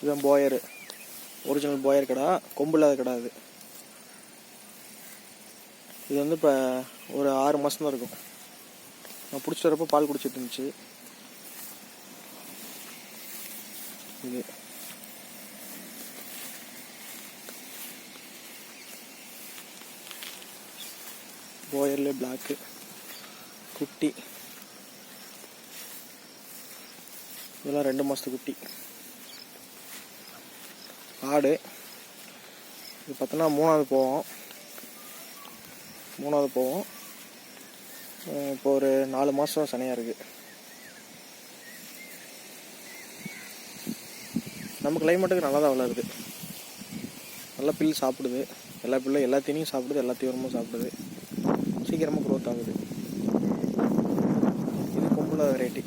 இதுதான் Boer, original Boer கடா, கொம்பு இல்லாத கடா. இது வந்து இப்போ ஒரு 6 மாதம் தான் இருக்கும். நான் பிடிச்சிட்டு வரப்போ பால் குடிச்சிட்டு இருந்துச்சு. இது போயர்லேயே பிளாக்கு குட்டி. இதெல்லாம் 2 மாதத்து குட்டி ஆடு. இது பார்த்தோன்னா 3வது போவோம். இப்போ ஒரு 4 மாதம் சனையாக இருக்குது. நம்ம கிளைமேட்டுக்கு நல்லா தான் வளருது. நல்லா பில் சாப்பிடுது. எல்லா பில்லும் எல்லா தீனியும் சாப்பிடுது, எல்லா தீவிரமும் சாப்பிடுது. சீக்கிரமாக க்ரோத் ஆகுது. இது கொம்புல வெரைட்டி.